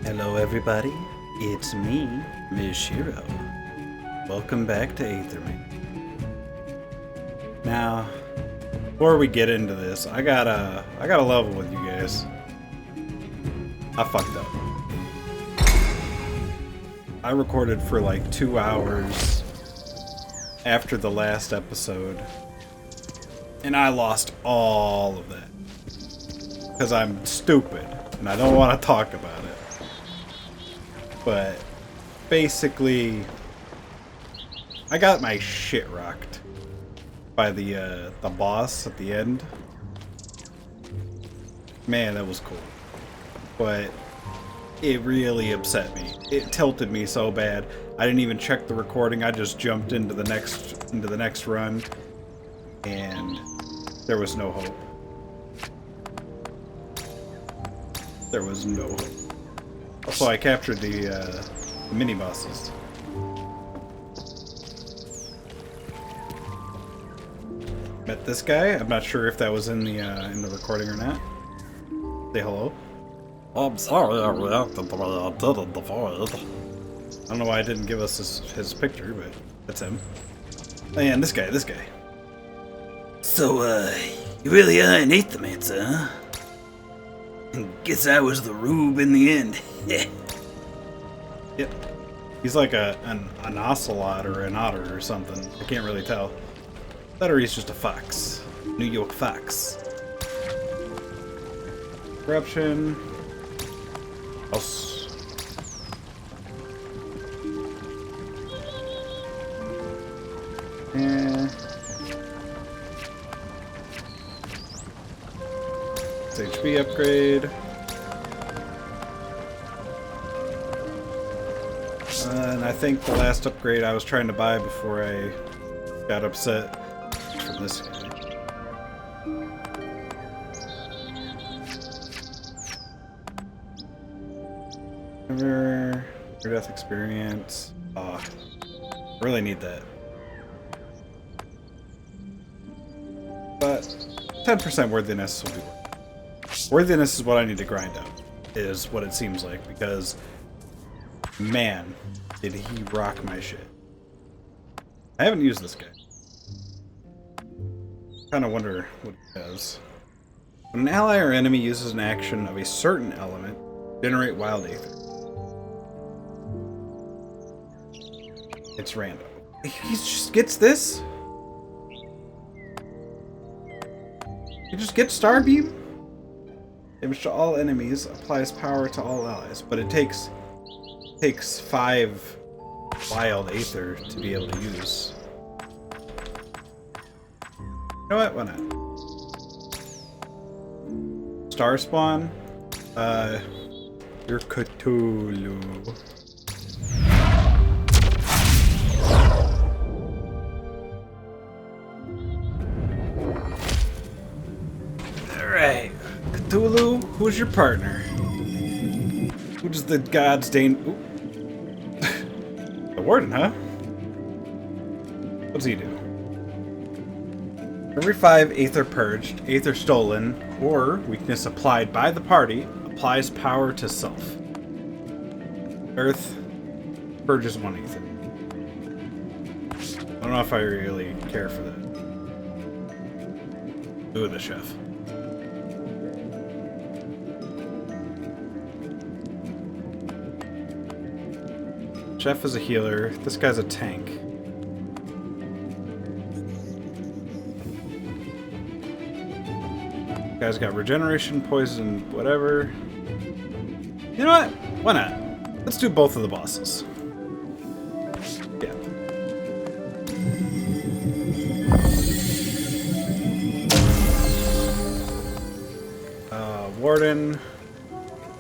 Hello everybody, it's me, Mishiro. Welcome back to AetherMancer. Now, before we get into this, I got a level with you guys. I fucked up. I recorded for like 2 hours after the last episode, and I lost all of that. Because I'm stupid, and I don't want to talk about it. But basically, I got my shit rocked by the boss at the end. Man, that was cool. But it really upset me. It tilted me so bad. I didn't even check the recording. I just jumped into the next run, and there was no hope. There was no hope. Also, I captured the mini bosses. Met this guy. I'm not sure if that was in the recording or not. Say hello. I'm sorry I reacted the way I did in the void. I don't know why I didn't give us his picture, but that's him. And this guy. So, you really are an AetherMancer, huh? Guess I was the rube in the end. Yep. He's like an ocelot or an otter or something. I can't really tell. That or he's just a fox. New York fox. Corruption. House. And HP upgrade. And I think the last upgrade I was trying to buy before I got upset from this guy. Never near death experience. I really need that. But 10% worthiness will be worth it. Worthiness is what I need to grind out, is what it seems like, because man, did he rock my shit. I haven't used this guy. Kinda wonder what he does. When an ally or enemy uses an action of a certain element, generate wild aether. It's random. He just gets this? He just gets Starbeam? Damage to all enemies, applies power to all allies, but it takes 5 wild aether to be able to use. You know what? Why not? Star spawn. You're Cthulhu. Alright. Cthulhu, who's your partner? Who does the gods deign? The warden, huh? What's he do? Every 5 aether purged, aether stolen, or weakness applied by the party applies power to self. Earth purges 1 aether. I don't know if I really care for that. Ooh, the chef. Chef is a healer. This guy's a tank. Guy's got regeneration, poison, whatever. You know what? Why not? Let's do both of the bosses. Yeah. Warden.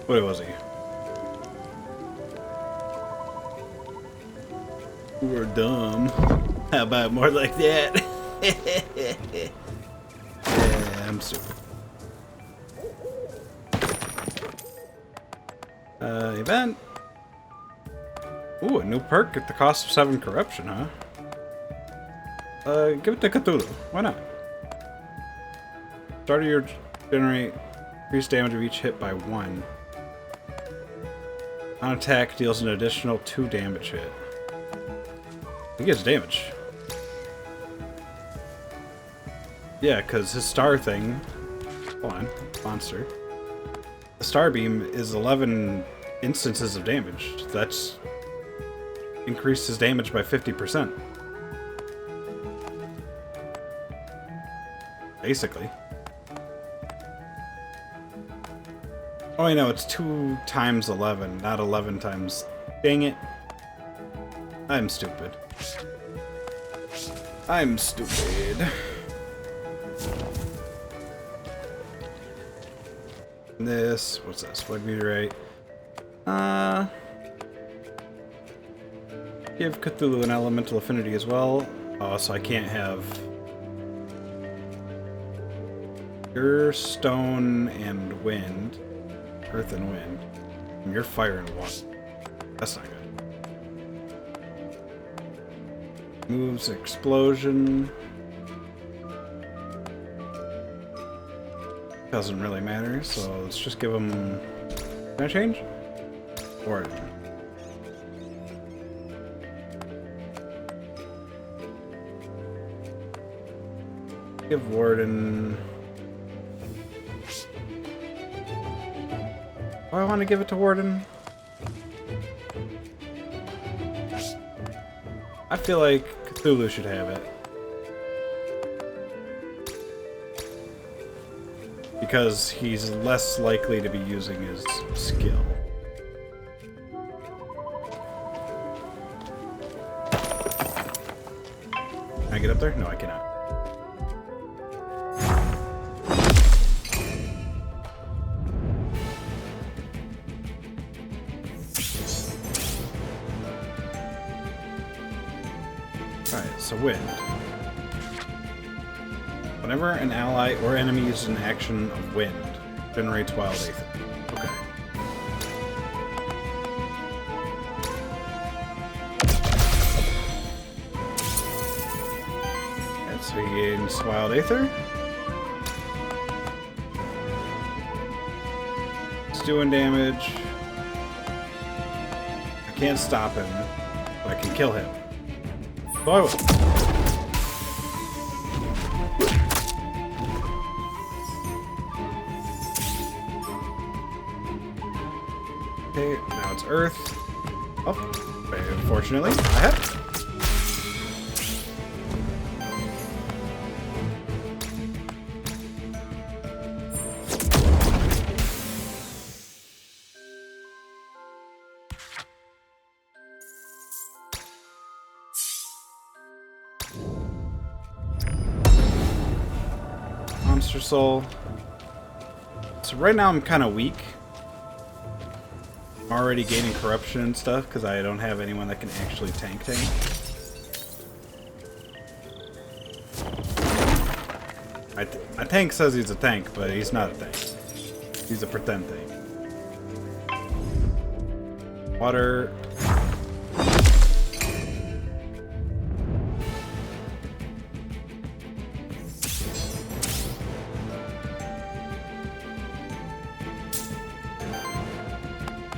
What was he? We're dumb. How about more like that? Yeah, I'm stupid. Event. Ooh, a new perk at the cost of 7 corruption, huh? Give it to Cthulhu. Why not? Start of your generate increased damage of each hit by 1. On attack, deals an additional 2 damage hit. He gets damage. Yeah, because his star thing... Hold on. Monster. The star beam is 11 instances of damage. That's... increased his damage by 50%. Basically. Oh, I know, it's 2 times 11, not 11 times... Dang it. I'm stupid. I'm stupid. This... What's this? Void meteorite. Give Cthulhu an elemental affinity as well. Oh, so I can't have... You're stone and wind. Earth and wind. And you're fire and water. That's not good. Moves explosion. Doesn't really matter, so let's just give him... Can I change? Warden. Give Warden... Oh, I want to give it to Warden. I feel like Cthulhu should have it. Because he's less likely to be using his skill. Can I get up there? No, I cannot. Alright, so wind. Whenever an ally or enemy uses an action of wind, generates wild aether. Okay. Okay, so he gains wild aether. It's doing damage. I can't stop him, but I can kill him. So I will. Okay, now it's Earth. Oh, unfortunately, I have. Monster Soul. So right now I'm kind of weak. I'm already gaining corruption and stuff because I don't have anyone that can actually tank. My tank says he's a tank, but he's not a tank. He's a pretend tank. Water.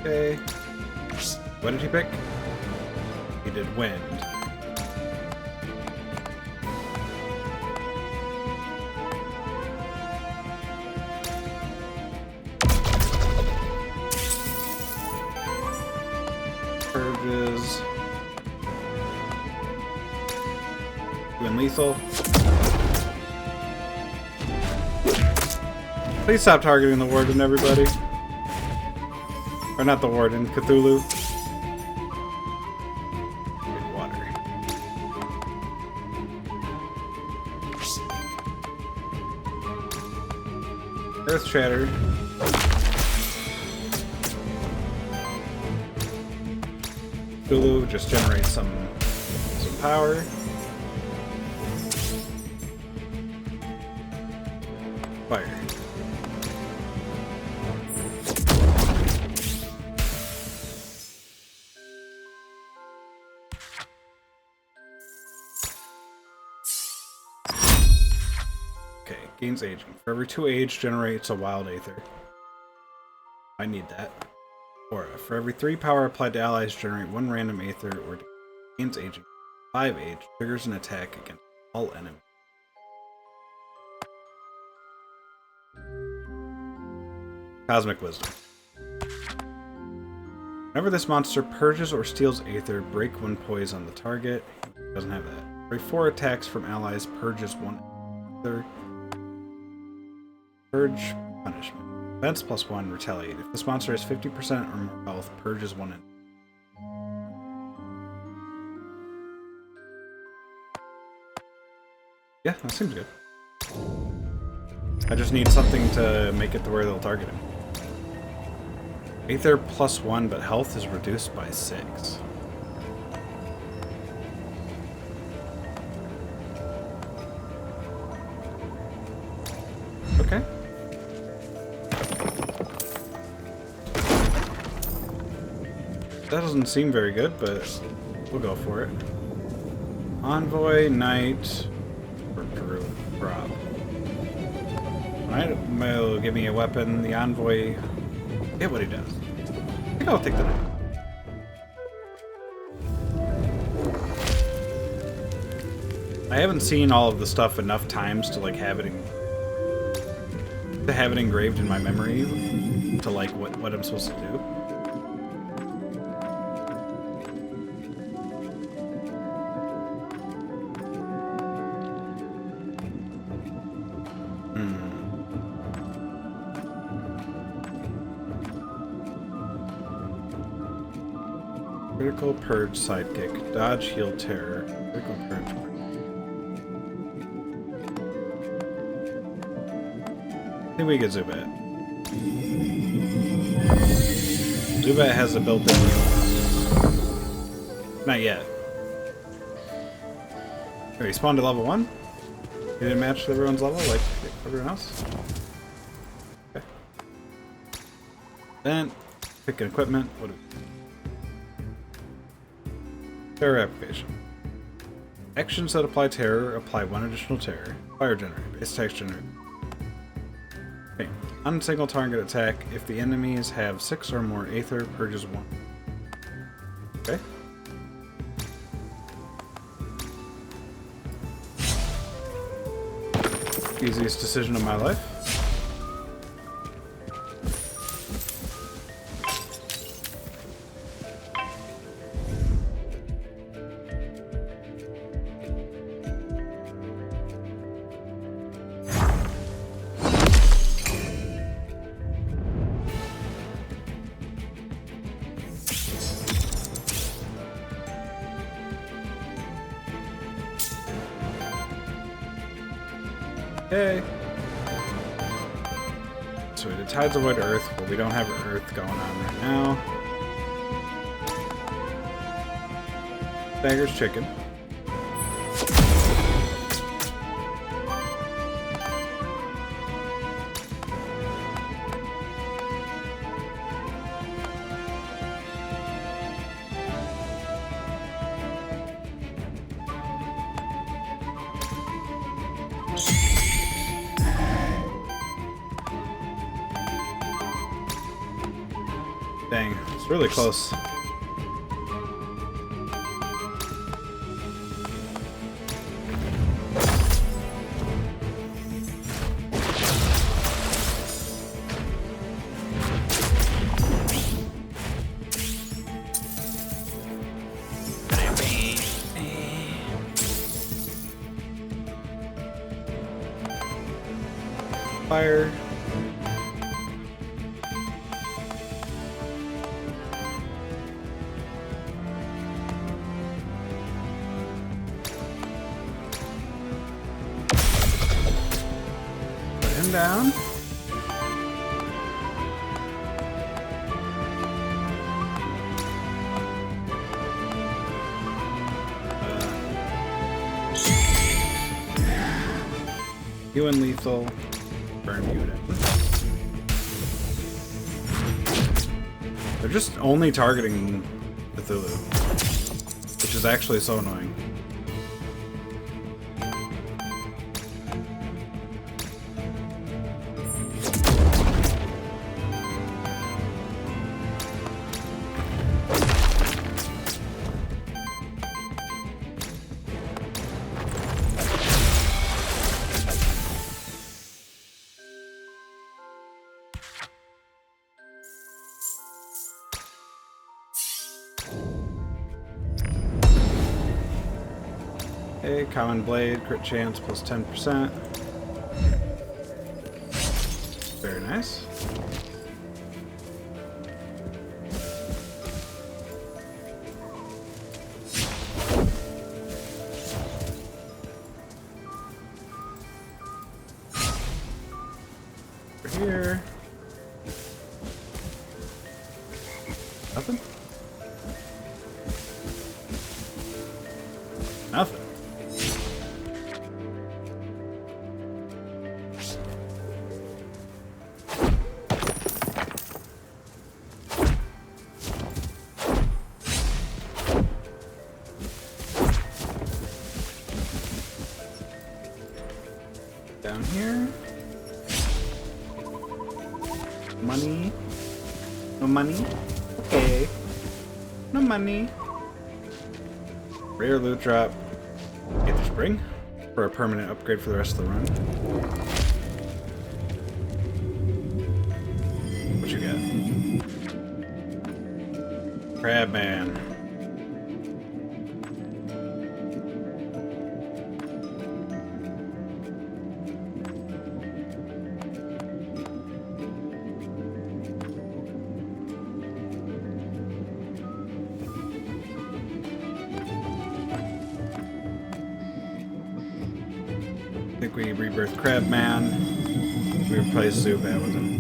Okay. What did he pick? He did wind. Purges. Doing lethal. Please stop targeting the warden, everybody. Or not the warden, Cthulhu. Good water. Earth Shatter. Cthulhu just generates some power. Fire. Okay, gains aging. For every 2 age, generates a wild aether. I need that. Aura. For every 3 power applied to allies, generate 1 random Aether or gains aging. 5 age. Triggers an attack against all enemies. Cosmic Wisdom. Whenever this monster purges or steals Aether, break 1 poise on the target. Doesn't have that. Every 4 attacks from allies, purges 1 Aether. Purge punishment. Defense +1, retaliate. If this monster has 50% or more health, purges 1 in. Yeah, that seems good. I just need something to make it to where they'll target him. Aether +1, but health is reduced by 6. Okay. That doesn't seem very good, but we'll go for it. Envoy, Knight, or Druid, Rob. Knight will give me a weapon. The Envoy, get what he does. I think I'll take the Knight. I haven't seen all of the stuff enough times to like have it engraved in my memory to like what I'm supposed to do. Critical Purge Sidekick. Dodge, Heal, Terror. Critical Purge. I think we get Zubat. Zubat has a built-in heal. Not yet. Oh, he spawned at level 1? He didn't match everyone's level like everyone else? Okay. Then, pick an equipment. What do we do? Terror application. Actions that apply terror apply 1 additional terror. Fire generator. Base attacks generator. Okay. On single target attack, if the enemies have 6 or more Aether, purges 1. Okay. Easiest decision of my life. Okay. So we did Tides of Void Earth, but we don't have Earth going on right now. Dagger's Chicken. Dang, it's really close. Fire. Put him down. You and lethal. Burn unit. They're just only targeting Cthulhu, which is actually so annoying. Okay, common blade, crit chance plus 10%. Very nice. Over here. Nothing? Nothing. Down here. Money. No money? Okay. No money. Rare loot drop. Aether Spring. For a permanent upgrade for the rest of the run. What you got? Crabman. I think we rebirth Crabman. We replace Zubat with him.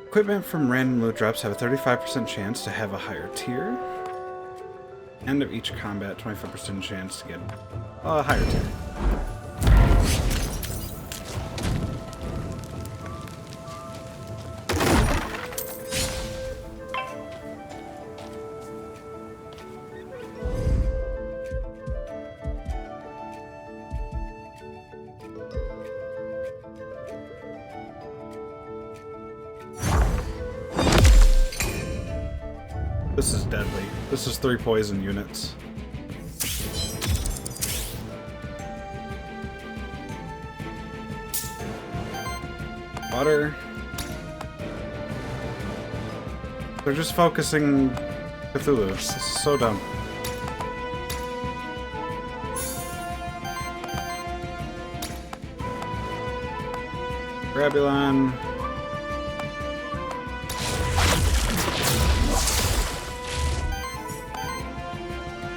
Equipment from random loot drops have a 35% chance to have a higher tier. End of each combat, 25% chance to get a higher tier. This is deadly. This is 3 poison units. Water. They're just focusing Cthulhu. This is so dumb. Grabulon.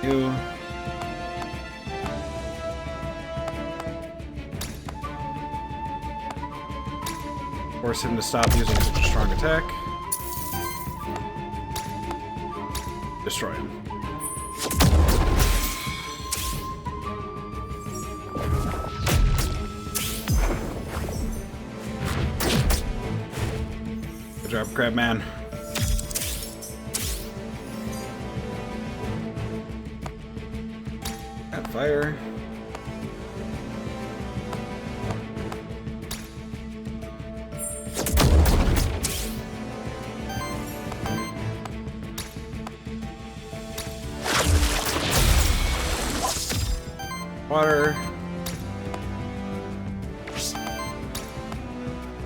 You. Force him to stop using such a strong attack. Destroy him. Good job, Crabman. Fire. Water.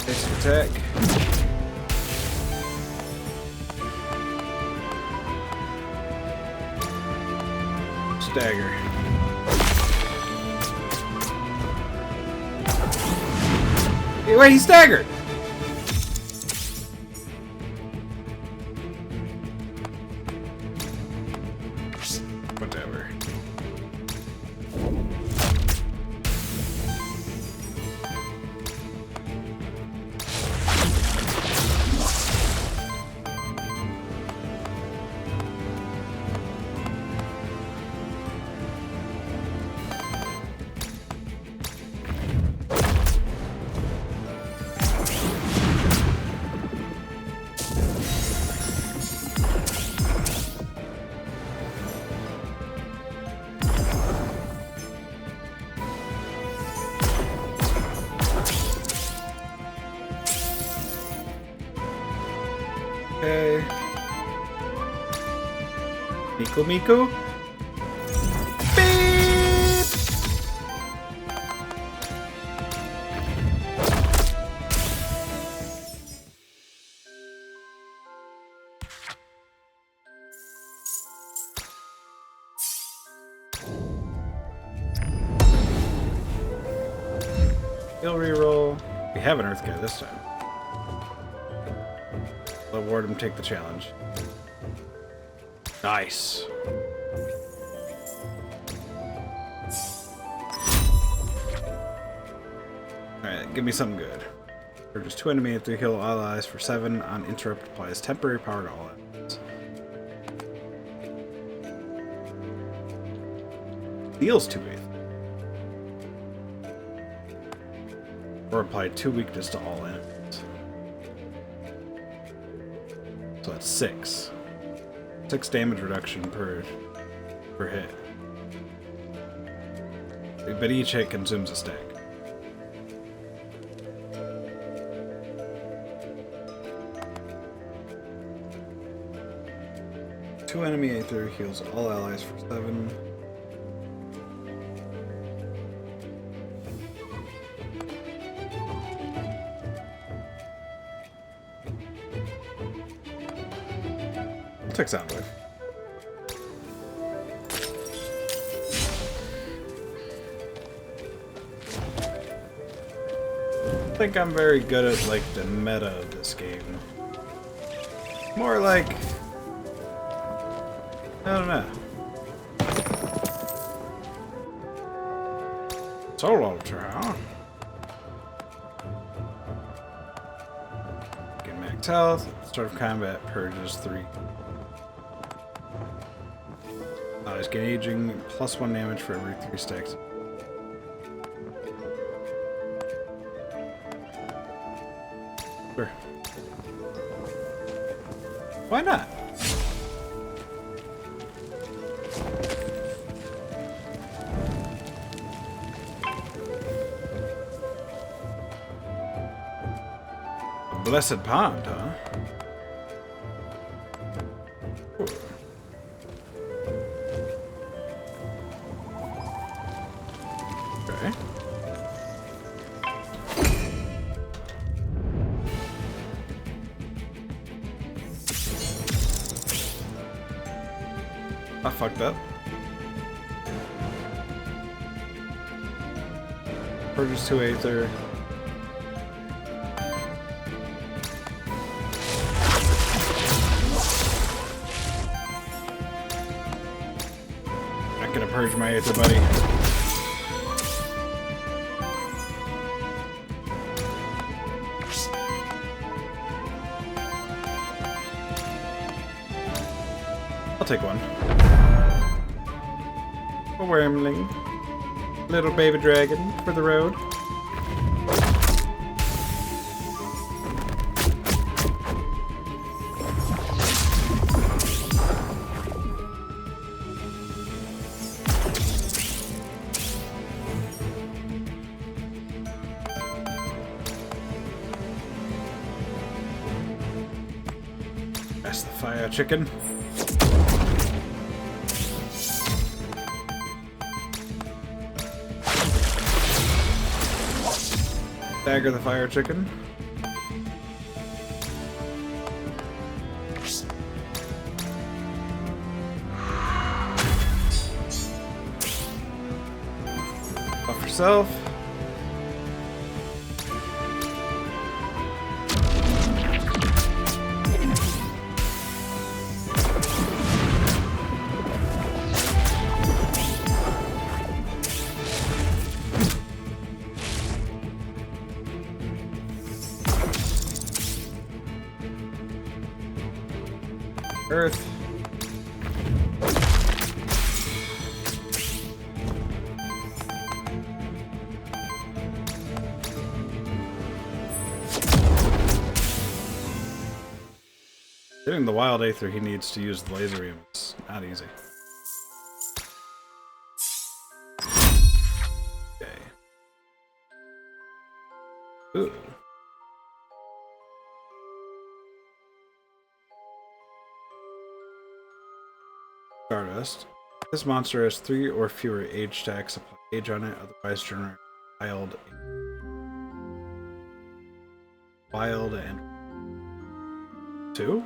Basic attack. Stagger. Wait, he staggered! Whatever. Okay. Miku Miku. Beep! He'll reroll. We have an Earth guy this time. Let Wardham take the challenge. Nice. Alright, give me something good. Purges 2 enemy and 3 heal allies for 7. On interrupt, applies temporary power to all enemies. Deals 2 8. Or apply 2 weakness to all enemies. So that's 6. 6 damage reduction per hit. But each hit consumes a stack. Two enemy Aether heals all allies for 7. I'll take Soundwave. I think I'm very good at like the meta of this game. More like, I don't know. Soul Ultra, huh? Get max health. Start of combat purges 3. Allies gain aging, +1 damage for every 3 stacks. Sure. Why not? Blessed Pond, huh? Ooh. Okay. I fucked up. Purges 2 Aether. Not gonna purge my Aether, buddy. I'll take one. A wormling. Little baby dragon for the road. That's the fire chicken. Dagger the fire chicken. Buff yourself. Earth. Getting the wild Aether he needs to use the laser beam is not easy. Okay. Ooh. Stardust. This monster has 3 or fewer age stacks. Apply age on it, otherwise generate wild and 2?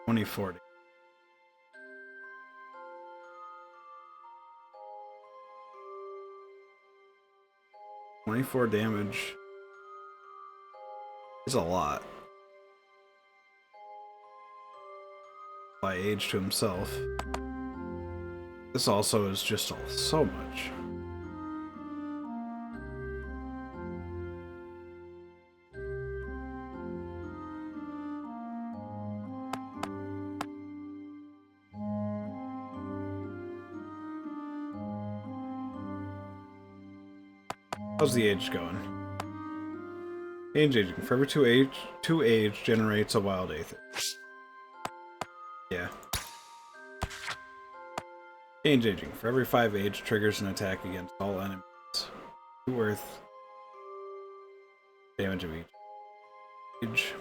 2040. 24 damage is a lot. By age to himself. This also is just so much. How's the age going? Aging. For every two age generates a wild aether. Yeah. Aging. For every 5 age triggers an attack against all enemies. 2 worth damage of each age.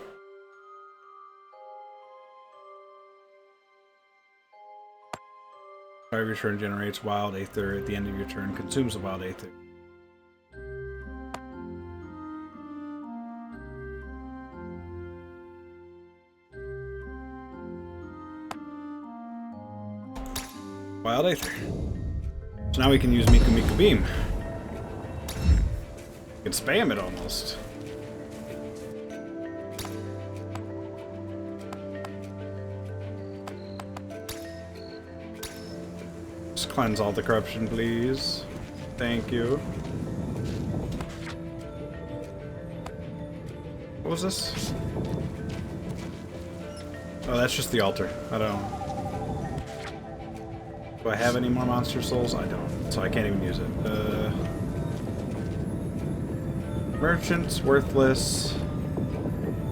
Every turn generates wild aether. At the end of your turn, consumes a wild aether. Wild Aether. So now we can use Miku Miku Beam. We can spam it almost. Just cleanse all the corruption, please. Thank you. What was this? Oh, that's just the altar. I don't... Do I have any more monster souls? I don't, so I can't even use it. Merchants, worthless.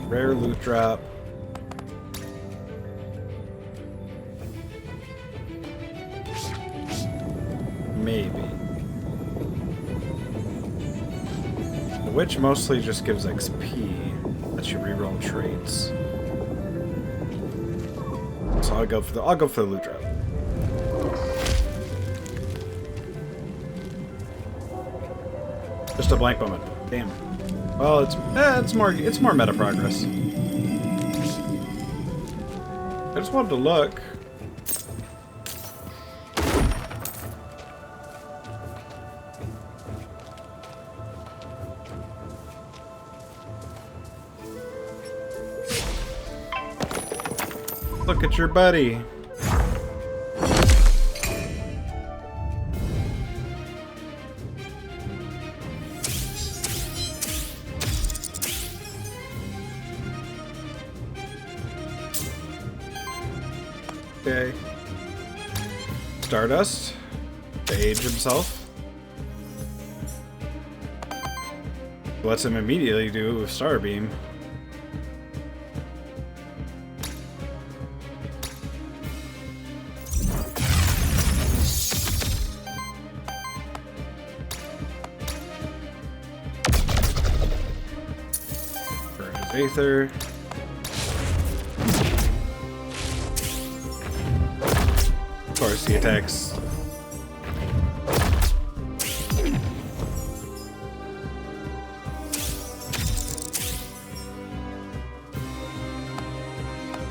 Rare loot drop. Maybe. The witch mostly just gives XP. Lets you reroll traits. So I'll go for the loot drop. Just a blank moment. Damn. Well, it's more meta progress. I just wanted to look. Look at your buddy. Okay. Stardust. To age himself. Lets him immediately do a Star Beam. Burn his Aether. Of course, he attacks.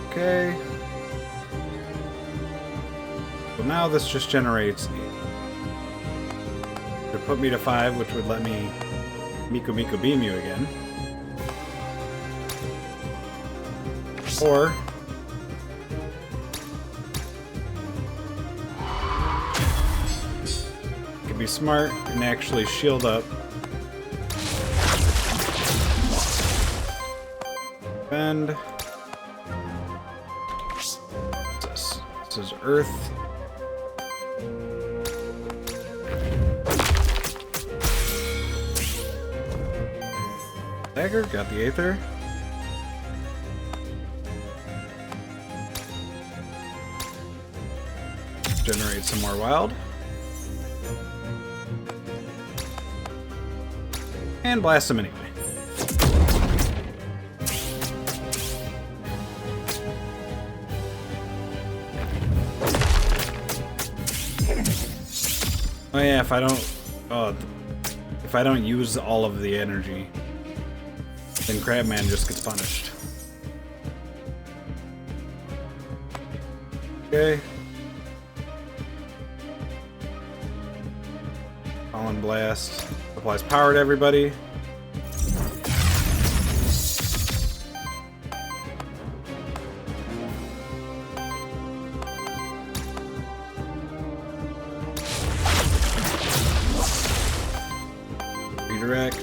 Okay. Well, now this just generates. To put me to 5, which would let me Miku Miku Beam you again. Or be smart and actually shield up. Defend. What's this? This is Earth. Dagger, got the Aether. Generate some more wild. And blast him anyway. Oh yeah, if I don't use all of the energy, then Crabman just gets punished. Okay. Fallen Blast. Applies power to everybody. Redirect.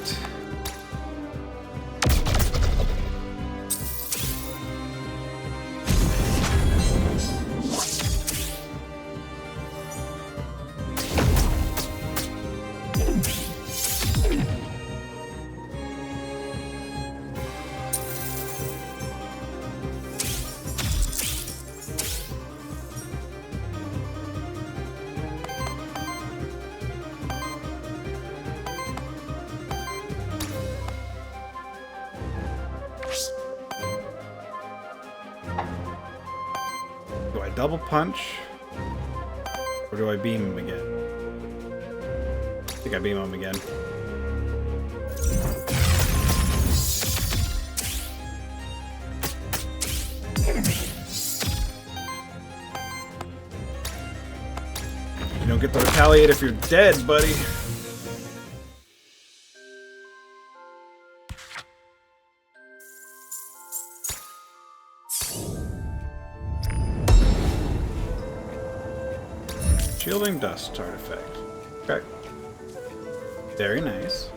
Do I double punch? Or do I beam him again? I think I beam him again. You don't get to retaliate if you're dead, buddy. Shielding dust artifact. Okay. Very nice.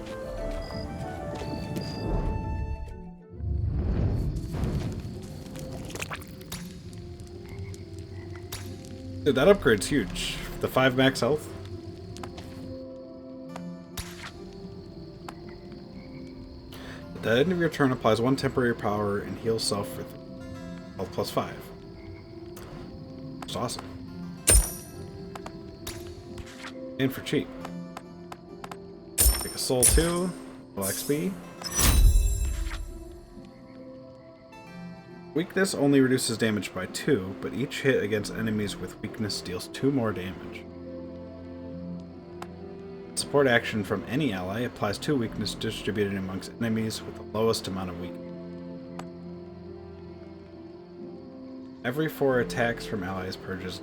Dude, that upgrade's huge. The 5 max health. At the end of your turn, applies 1 temporary power and heals self for health plus 5. It's awesome. And for cheap. Take a soul 2, XP. Weakness only reduces damage by 2, but each hit against enemies with weakness deals 2 more damage. Support action from any ally applies 2 weakness distributed amongst enemies with the lowest amount of weakness. Every 4 attacks from allies purges.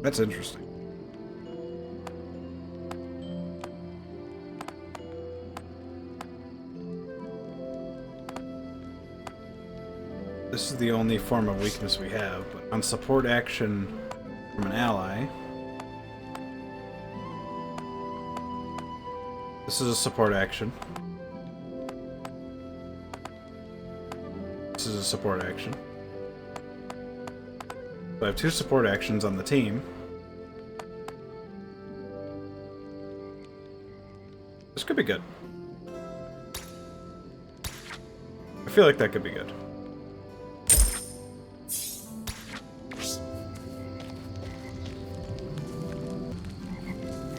That's interesting. This is the only form of weakness we have, but on support action from an ally, this is a support action. This is a support action. So I have 2 support actions on the team. This could be good. I feel like that could be good.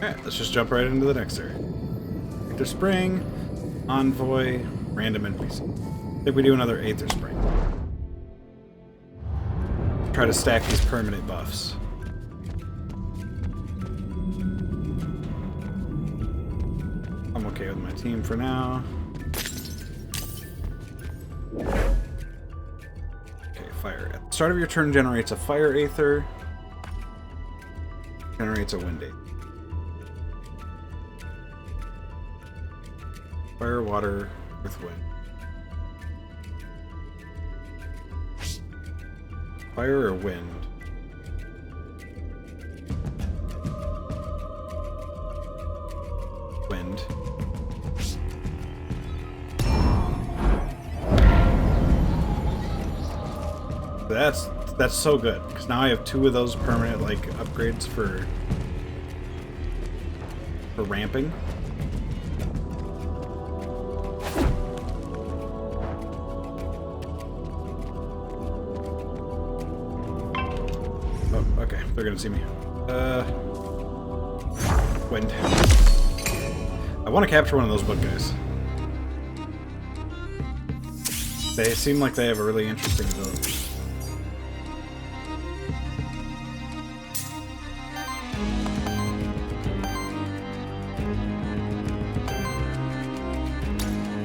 Alright, let's just jump right into the next area. Aether Spring, Envoy, Random NPC. I think we do another Aether Spring. Try to stack these permanent buffs. I'm okay with my team for now. Okay, fire. At the start of your turn generates a fire Aether. Generates a wind Aether. Fire, water, earth, wind. Fire or wind? Wind. That's so good, because now I have 2 of those permanent like upgrades for ramping. Okay, they're gonna see me. Wind. I want to capture one of those bug guys. They seem like they have a really interesting ability.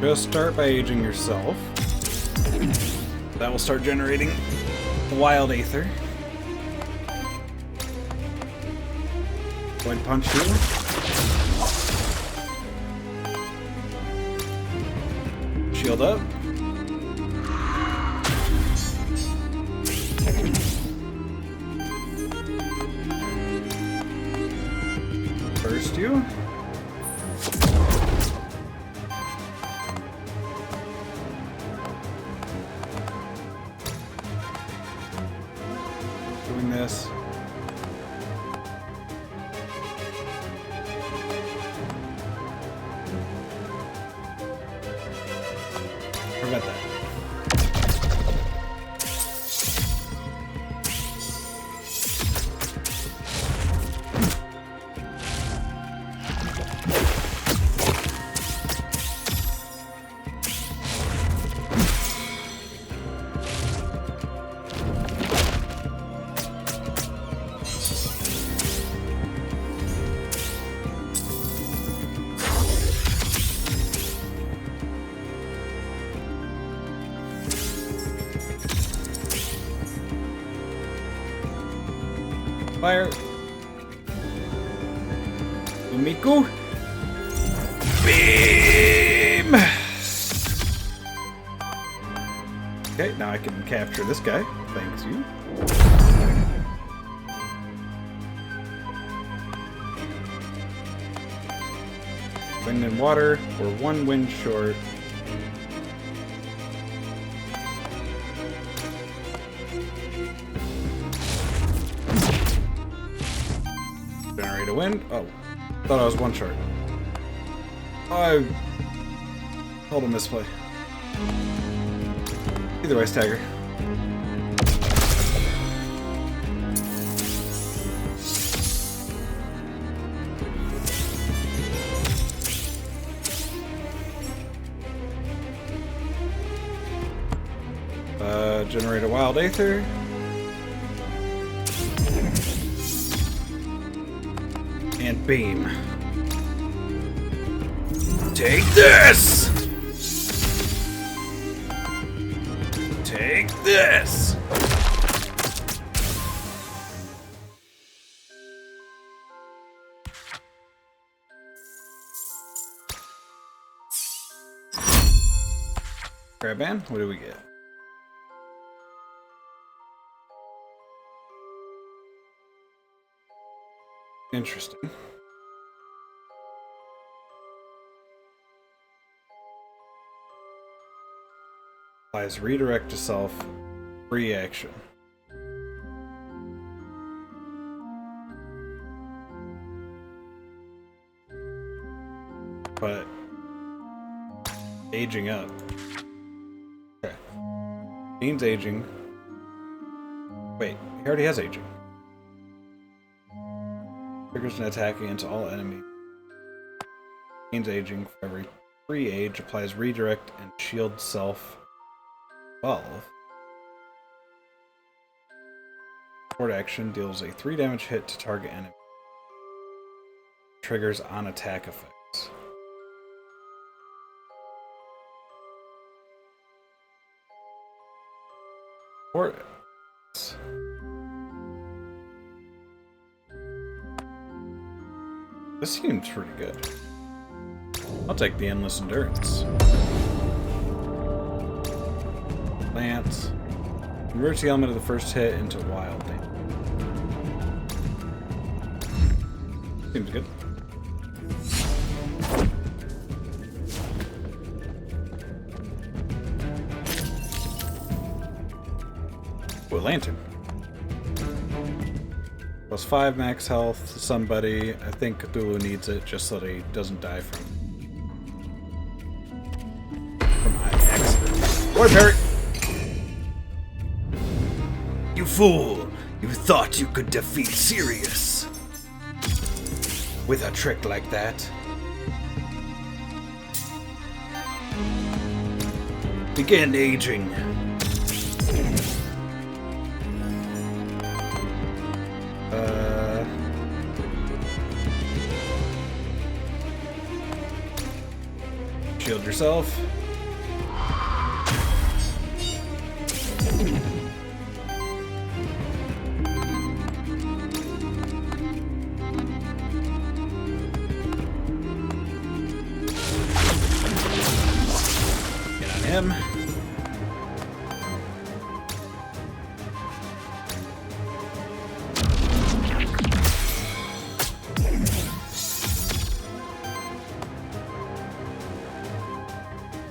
Just start by aging yourself. That will start generating wild aether. Void punch you. Shield up. Burst you. Doing this. Prevent that. Fire. Umiku. Beam! Okay, now I can capture this guy. Thanks you. Wind and water. We're one wind short. Generate a wind. Oh, thought I was one short. I held a misplay. Either way, stagger. Generate a wild aether. And beam. Take this! Take this! Grab band, what do we get? Interesting. Applies redirect to self, free action. But aging up. Okay. Means aging. Wait, he already has aging. Triggers an attack against all enemies. Gains aging for every free age. Applies redirect and shield self 12. Support action deals a 3 damage hit to target enemy. Triggers on attack effects. Support. This seems pretty good. I'll take the endless endurance. Lance. Converts the element of the first hit into wild damage. Seems good. Oh, a lantern. Plus 5 max health to somebody. I think Cthulhu needs it just so that he doesn't die from accident. Boy, parry! You fool! You thought you could defeat Sirius With a trick like that. Begin aging. Shield yourself. him.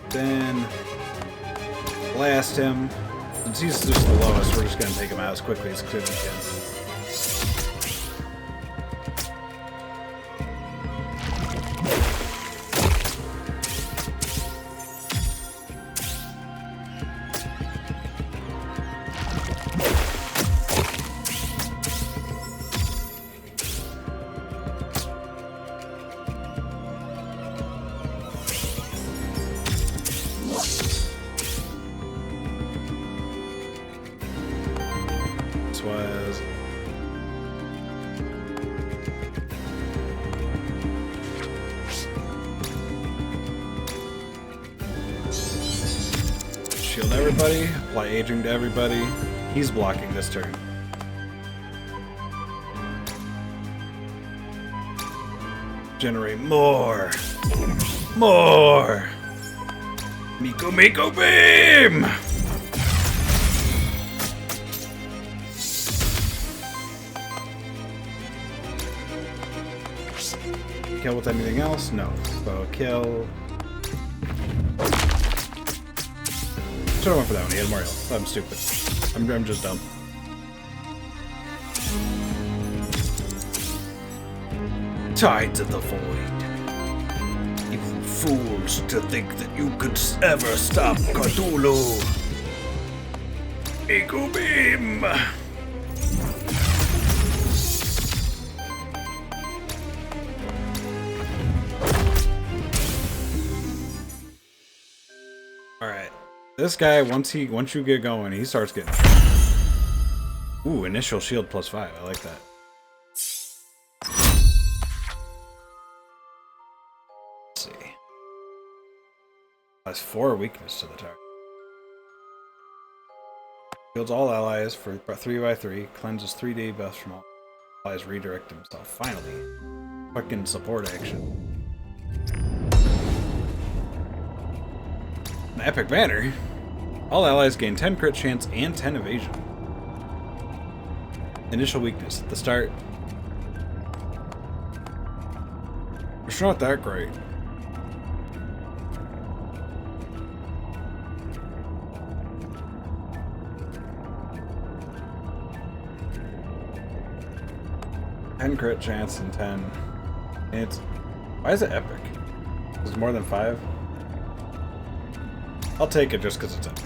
Then blast him. Since he's just the lowest, we're just gonna take him out as quickly as we can. Was shield everybody, apply aging to everybody. He's blocking this turn. Generate more. Miko beam. Kill with anything else? No. So kill. Should've went for that one. He had more health. I'm stupid. I'm just dumb. Tides of the Void. You fools to think that you could ever stop Cthulhu. Eco Beam! Alright. This guy, once you get going, he starts getting... Ooh, initial shield +5. I like that. Let's see. Has 4 weakness to the target. Shields all allies for 3x3. Cleanses 3 debuffs from all allies. Redirect himself. Finally. Fucking support action. An epic banner. All allies gain 10 crit chance and 10 evasion. Initial weakness at the start. It's not that great. Ten crit chance and 10. It's why is it epic? Is it more than 5? I'll take it just because it's epic.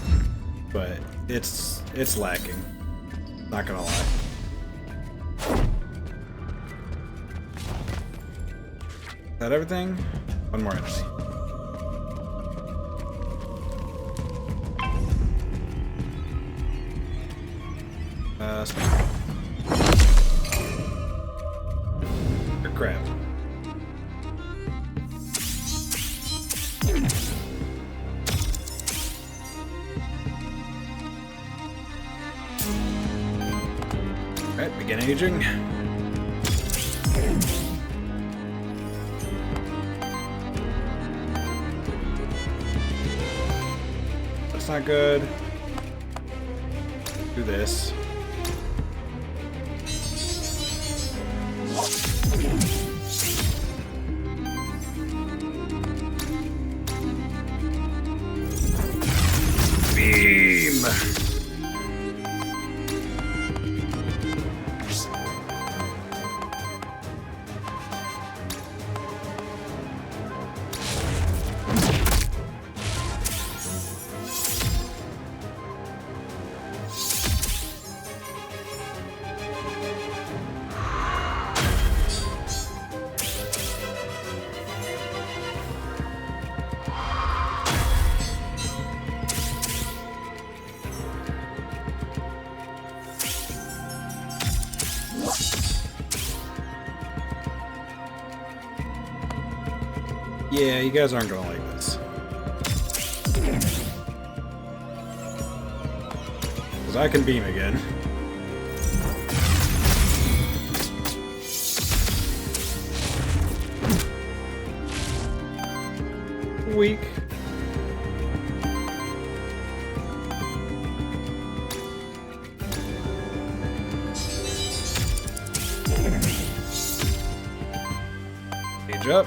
But it's lacking. Not gonna lie. Is that everything? One more enemy. Crap. Alright, begin aging. That's not good. Do this. Beam! Yeah, you guys aren't gonna like this. Because I can beam again. Weak. charge up.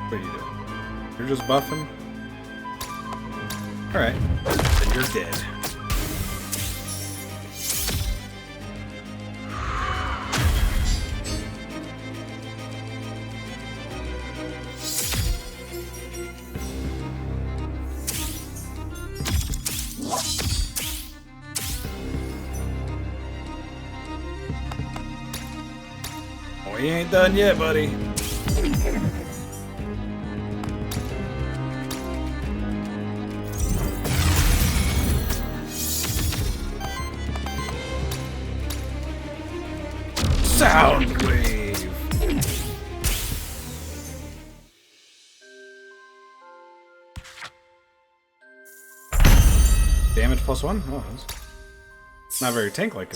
What are you doing? You're just buffing? Alright. Then you're dead. Oh, you ain't done yet, buddy. Sound wave. Damage +1? Oh, it's not very tank-like.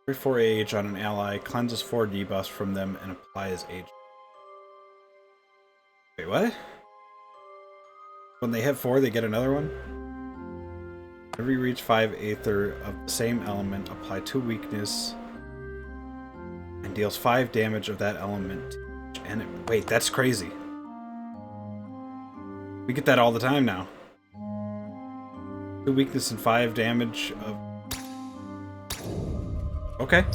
Every 4 age on an ally, cleanses 4 debuffs from them and applies age. Wait, what? When they hit 4, they get another one? Every reach 5 Aether of the same element, apply 2 weakness and deals 5 damage of that element. And wait, that's crazy. We get that all the time now. 2 weakness and 5 damage of... Okay.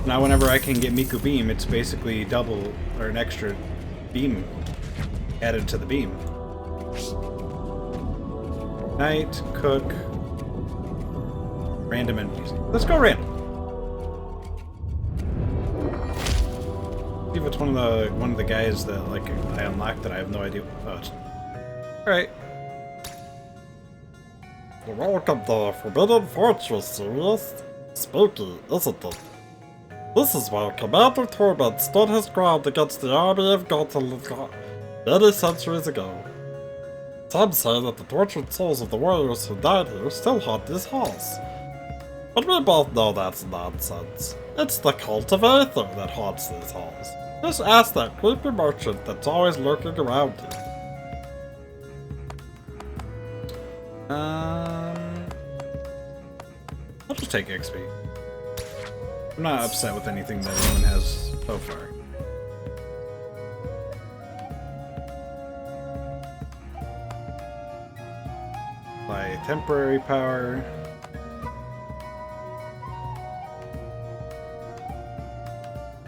Now whenever I can get Miku Beam, it's basically double or an extra beam added to the beam. Knight, cook, random NPC. Let's go random. See if it's one of the guys that like I unlocked that I have no idea. Oh, it's... All right. Welcome to Forbidden Fortress, serious? Spooky, isn't it? This is where Commander Torment stood his ground against the army of Cthulhu many centuries ago. Some say that the tortured souls of the warriors who died here still haunt these halls. But we both know that's nonsense. It's the cult of Aether that haunts these halls. Just ask that creepy merchant that's always lurking around you. I'll just take XP. I'm not upset with anything that anyone has so far. By temporary power.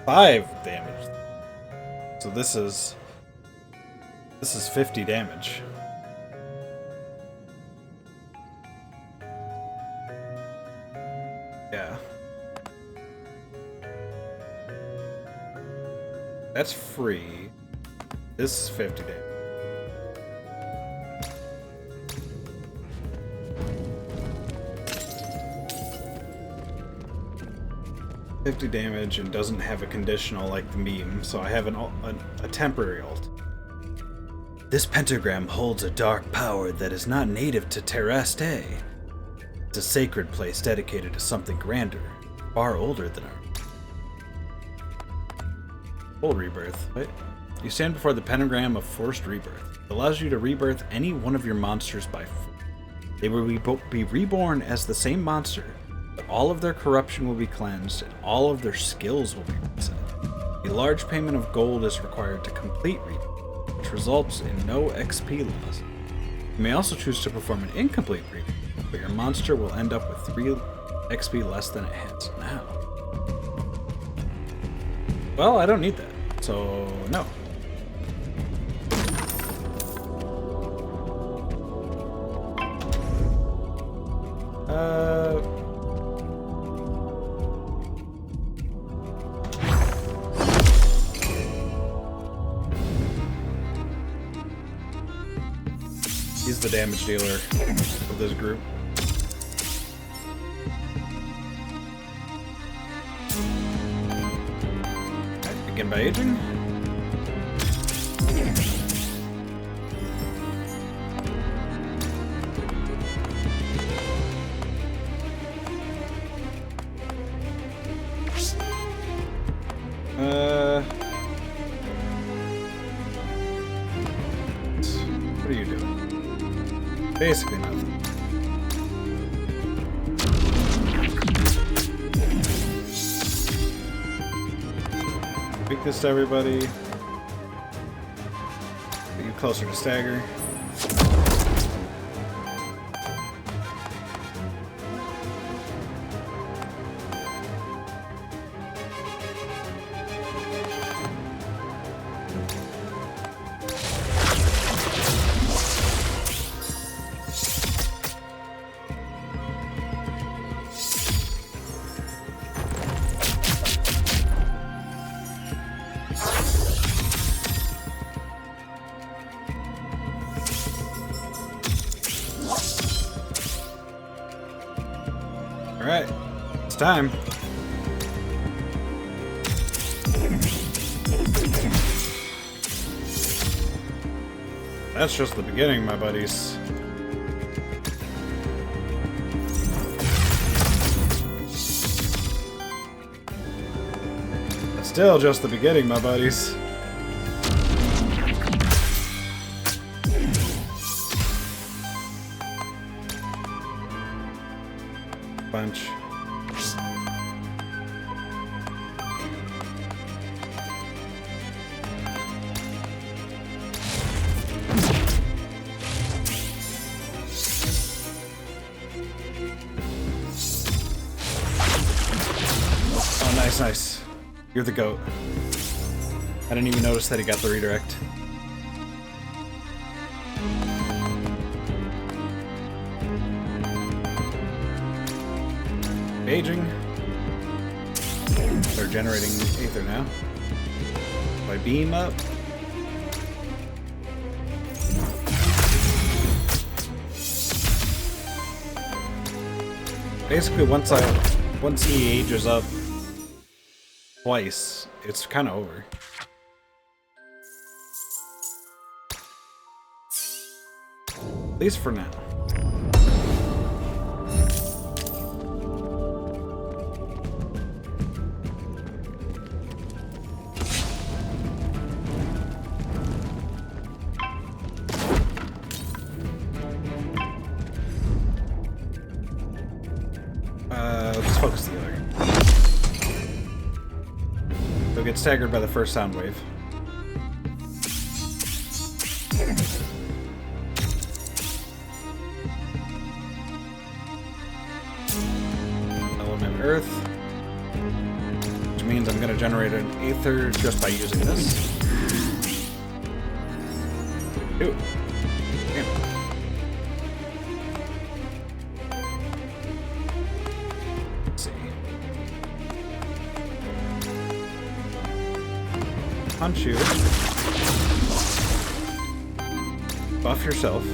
Five damage. So this is 50 damage. Yeah. That's free. This is 50 damage. Damage and doesn't have a conditional like the meme, so I have a temporary ult. This pentagram holds a dark power that is not native to Terraste. It's a sacred place dedicated to something grander, far older than our full rebirth. Wait. You stand before the pentagram of forced rebirth. It allows you to rebirth any one of your monsters by force. They will be reborn as the same monster. All of their corruption will be cleansed, and all of their skills will be reset. A large payment of gold is required to complete rebirth, which results in no XP loss. You may also choose to perform an incomplete rebirth, but your monster will end up with 3 XP less than it has now. Well, I don't need that, so no. He's the damage dealer of this group. Right, begin by aging. What are you doing? Basically nothing. weakness to everybody. Get you closer to stagger. Alright, it's time. That's just the beginning, my buddies. That's still just the beginning, my buddies. Bunch. Oh, nice, nice. You're the goat. I didn't even notice that he got the redirect. Aging. They're generating Aether now. Do I beam up? Basically, once he ages up twice, it's kind of over. At least for now. Let's focus the other. They'll get staggered by the first sound wave. Element Earth. Which means I'm going to generate an Aether just by using this. Ooh. Damn. Punch you. Buff yourself.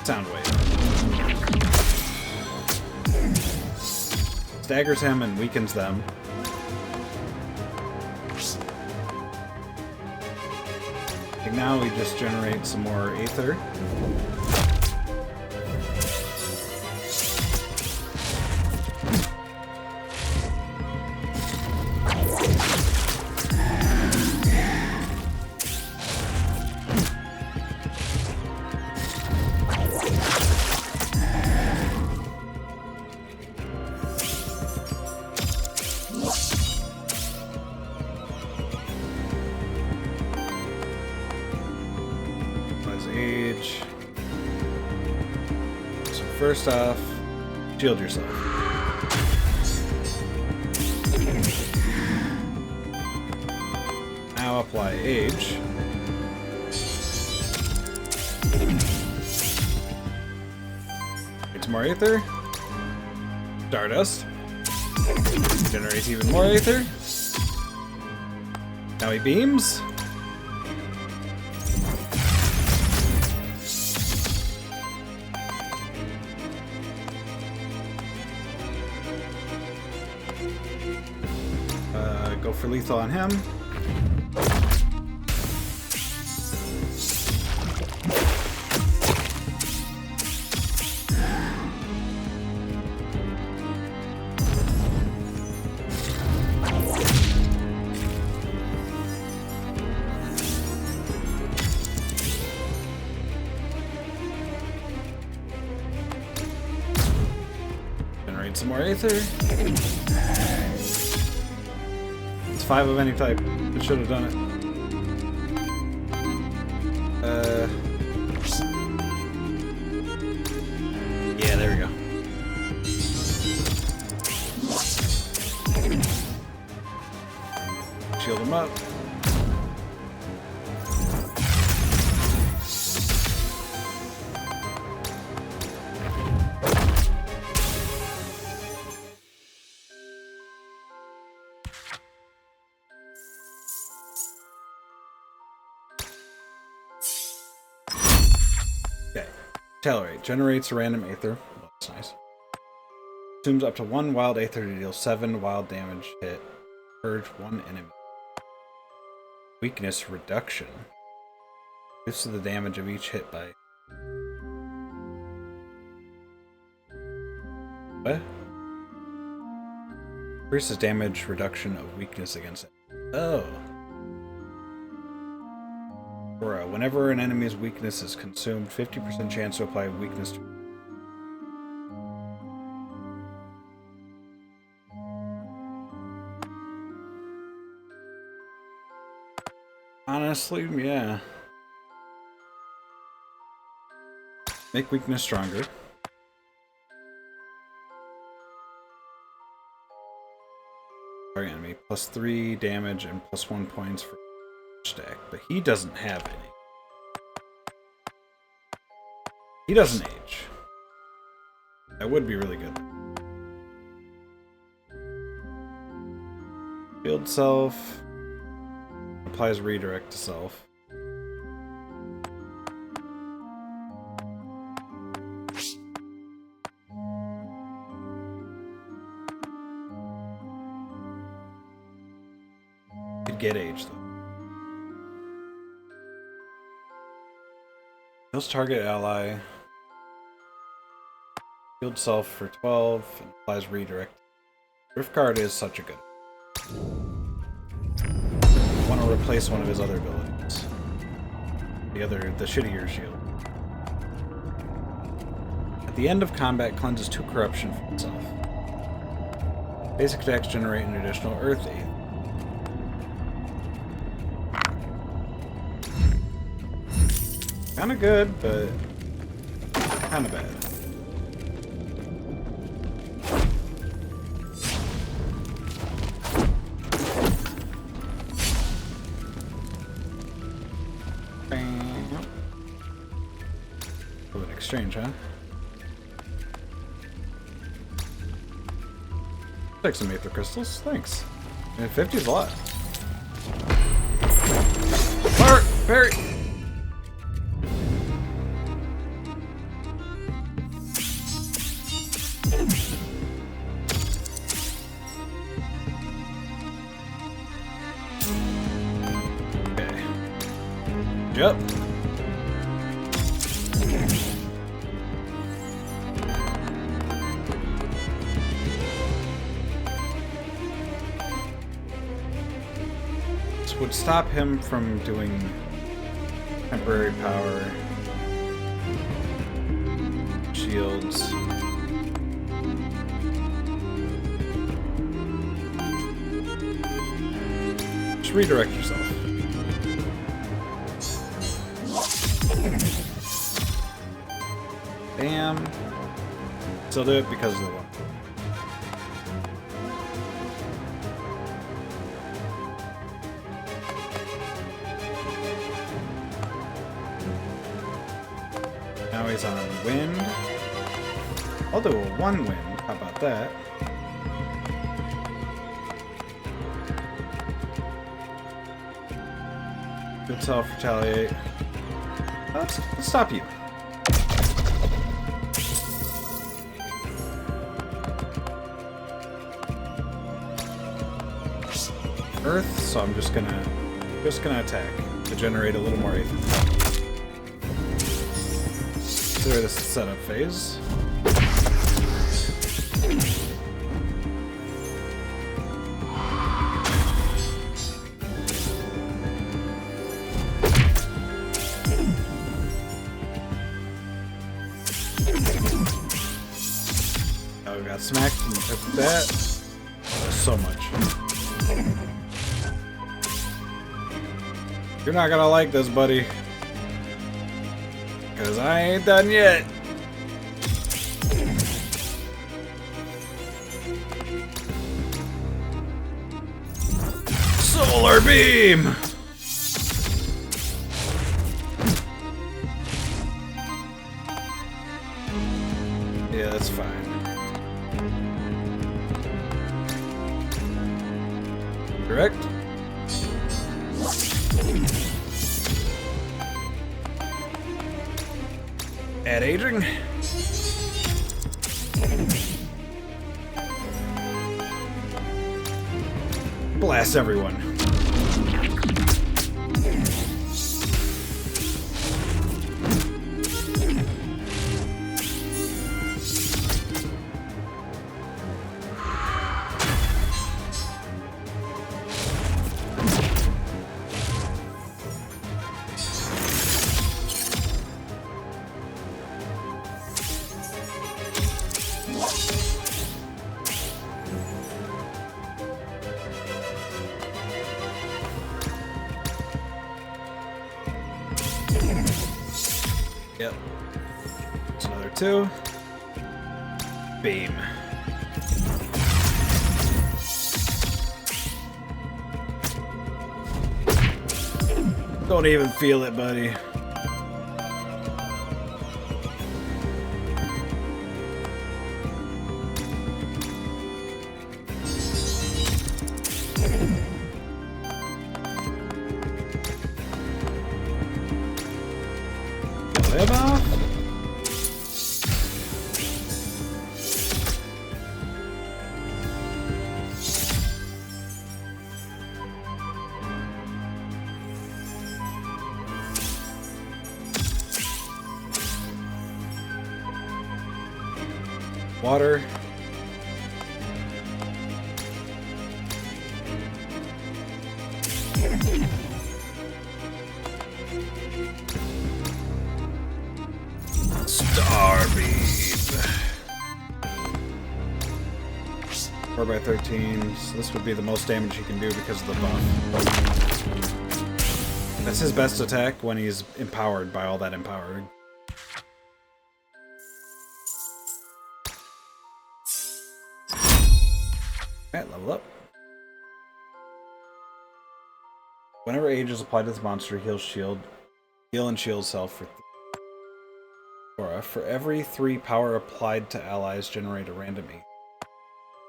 Sound wave. Staggers him and weakens them. And now we just generate some more Aether. Age. So first off, shield yourself. Now apply age. Get some more Aether. Stardust. Generates even more Aether. Now he beams. Go for lethal on him. some more Aether. It's 5 of any type. It should have done it. Yeah, there we go. Shield him up. Okay. Accelerate. Generates a random Aether. Oh, that's nice. Consumes up to 1 wild Aether to deal 7 wild damage hit. Purge 1 enemy. Weakness reduction. Reduces the damage of each hit by... What? Increases damage reduction of weakness against it. Oh. Aura. Whenever an enemy's weakness is consumed, 50% chance to apply weakness to... Honestly, yeah. Make weakness stronger. Target enemy. +3 damage and +1 points for stack. But he doesn't have any. He doesn't age. That would be really good. Field self. Applies redirect to self. Could get age though. Heals target ally. Field self for 12 and applies redirect. Rift Guard is such a good. Want to replace one of his other abilities. The shittier shield. At the end of combat, cleanses 2 corruption from itself. Basic attacks generate an additional Earth Aid. Kinda good, but kinda bad. Exchange, huh? Take some Aether Crystals, thanks. And 50's a lot. Fire! Parry! Okay. Yep. Would stop him from doing temporary power shields. Just redirect yourself. Bam. Still do it because of the one. Now he's on wind. I'll do a 1 wind. How about that? Good self retaliate. Let's stop you. Earth, so I'm just gonna attack to generate a little more Aether. Consider this setup phase. Oh god. got smacked and took that. So much. You're not gonna like this, buddy. Because I ain't done yet. Solar beam! Yeah, that's fine. Correct? Add aging. Blast everyone. Yep. It's another 2. Beam. Don't even feel it, buddy. Live off. Water. Star beam. 4x13. So this would be the most damage he can do because of the buff. That's his best attack when he's empowered by all that empowering. Alright, level up. Whenever age is applied to this monster, heal and shield self for aura. For every 3 power applied to allies, generate a random Aether.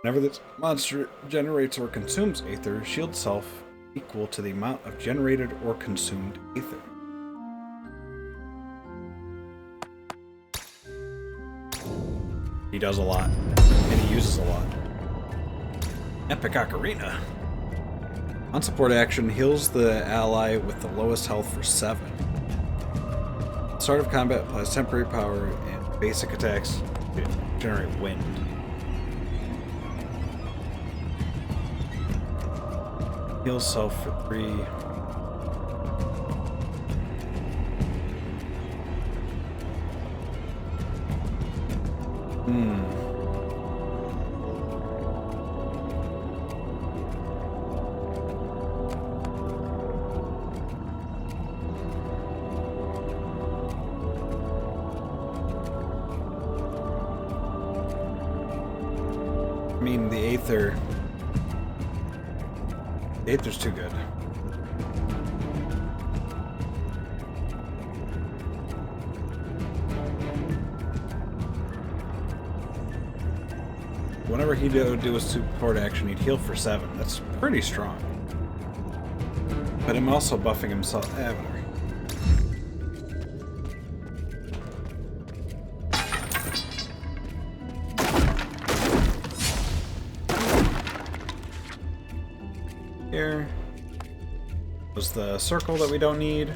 Whenever this monster generates or consumes Aether, shield self equal to the amount of generated or consumed Aether. He does a lot, and he uses a lot. Epic Ocarina. On support action, heals the ally with the lowest health for 7. Start of combat applies temporary power and basic attacks to generate wind. Heals self for 3. I mean, the Aether's too good. Whenever he'd do a support action, he'd heal for 7. That's pretty strong. But I'm also buffing himself. Whatever. Here was the circle that we don't need.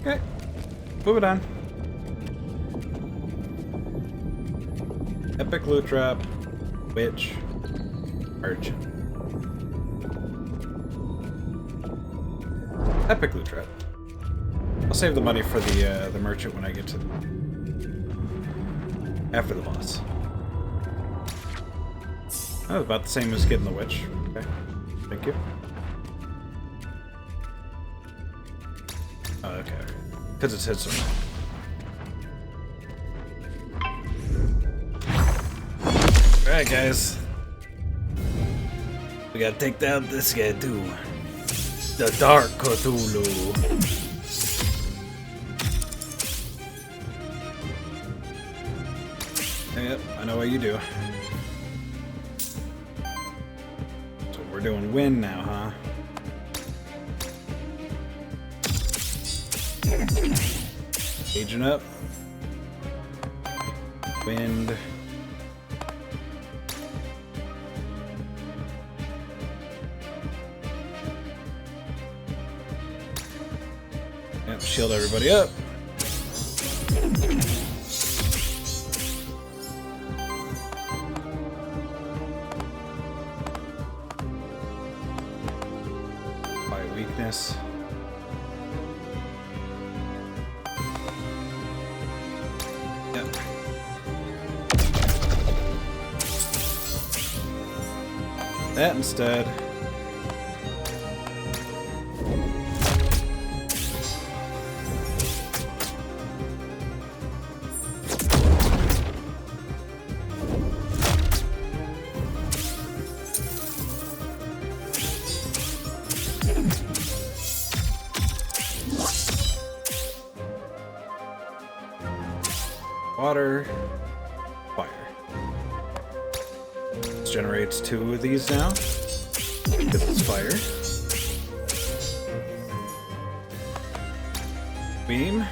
Okay, move it on. Epic loot drop, witch, merchant. Epic loot drop. I'll save the money for the merchant when I get to After the boss. That was about the same as getting the witch. Okay. Thank you. Oh, okay. Because it's his sword. Alright, guys. We gotta take down this guy, too. The Dark Cthulhu. Yep, I know what you do. So we're doing wind now, huh? Aging up. Wind. Yep, shield everybody up. By weakness. Yep. That instead. Water, fire. This generates 2 of these now, because it's fire. Beam.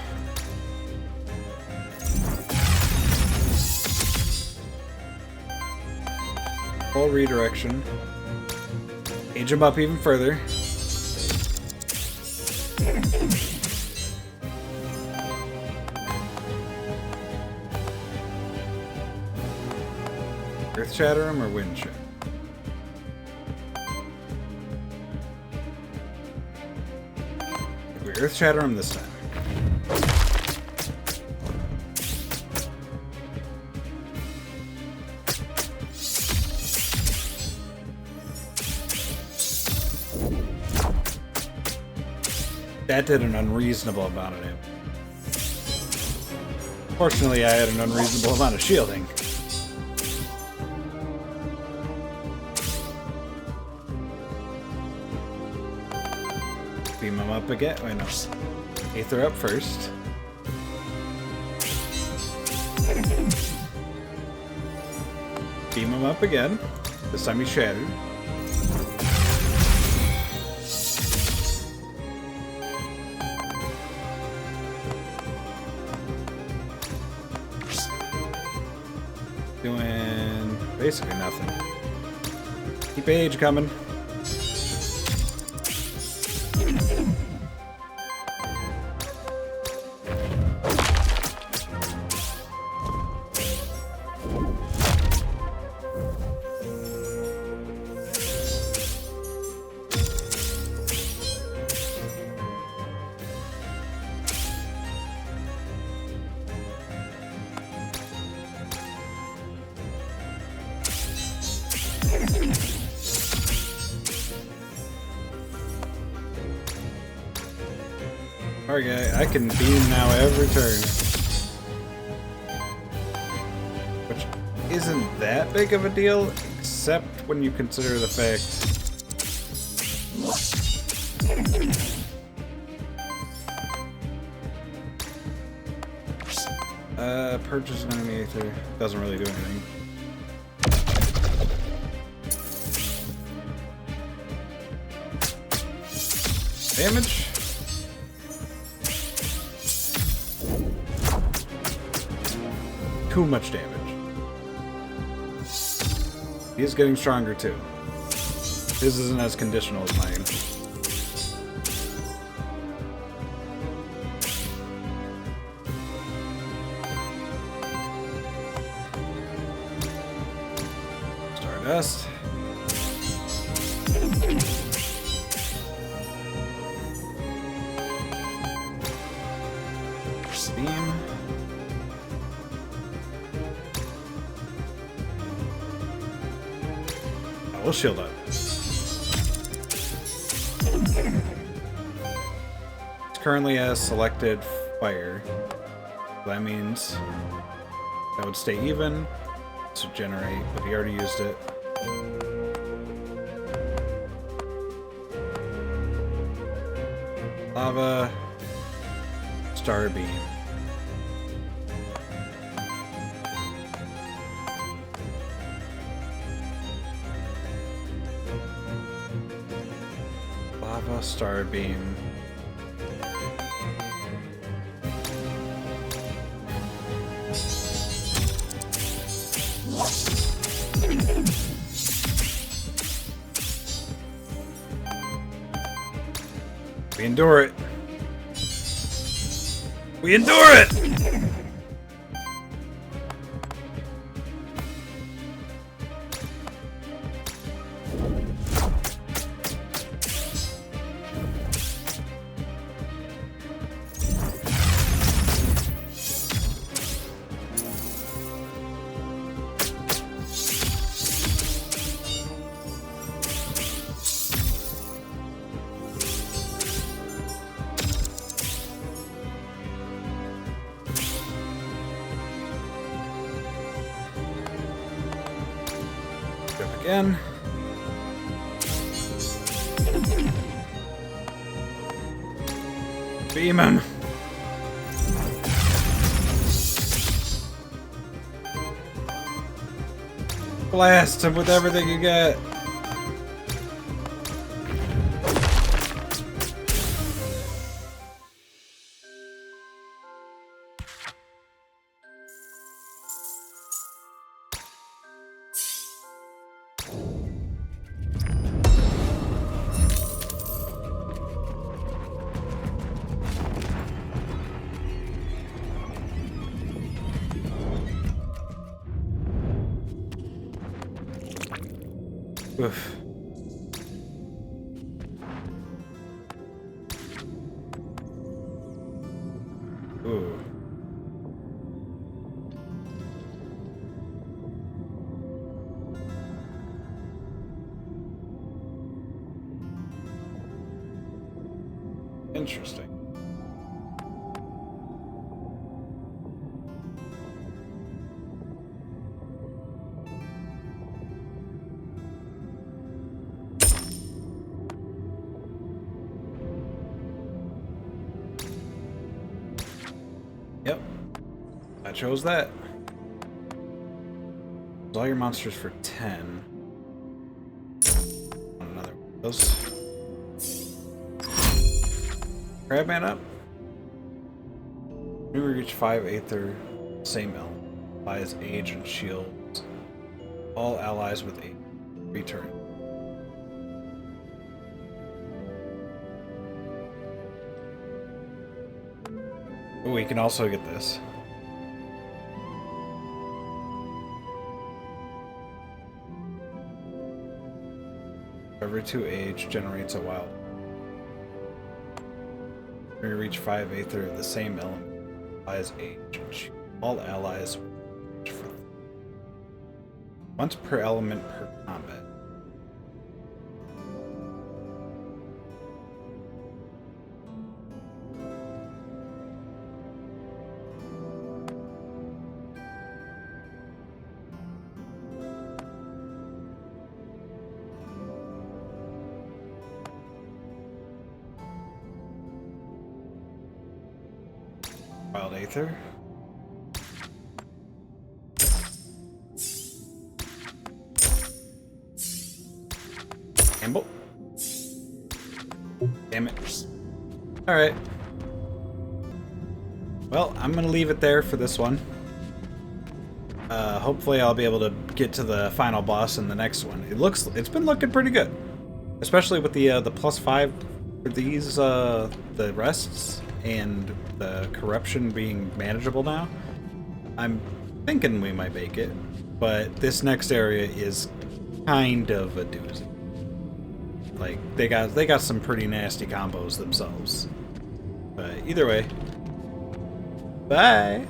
Full redirection. Age them up even further. Earth shatter him or wind shatter? If we earth shatter him this time. That did an unreasonable amount of damage. Fortunately, I had an unreasonable amount of shielding. Beam him up again. Wait, no. Aether up first. Beam him up again. This time he's shattered. Doing basically nothing. Keep age coming. Okay, I can beam now every turn. Which isn't that big of a deal, except when you consider the fact... purchase an enemy Aether doesn't really do anything. Damage? Too much damage. He is getting stronger too. His isn't as conditional as mine. Stardust. Beam. we'll shield up. It's currently as selected fire. That means that would stay even. This would generate, but he already used it. Lava. Star beam. Lava, star beam. We endure it. We endure it! Again. Beam him. Blast him with everything you get. Oof. Ooh. Interesting. Yep, I chose that. All your monsters for 10. Another one of those. Crabman up. We reach 5 Aether, same element. Buys age and shields. All allies with 8. Return. Oh, we can also get this. Every 2 age generates a wild. When you reach 5 Aether of the same element, buys age and shield. All allies for once per element per combat. Wild Aether. Campbell. Damn it. Alright. Well, I'm gonna leave it there for this one. Hopefully I'll be able to get to the final boss in the next one. It's been looking pretty good. Especially with the +5 for these, the rests, and the corruption being manageable now. I'm thinking we might make it, but this next area is kind of a doozy. Like, they got some pretty nasty combos themselves. But either way, bye!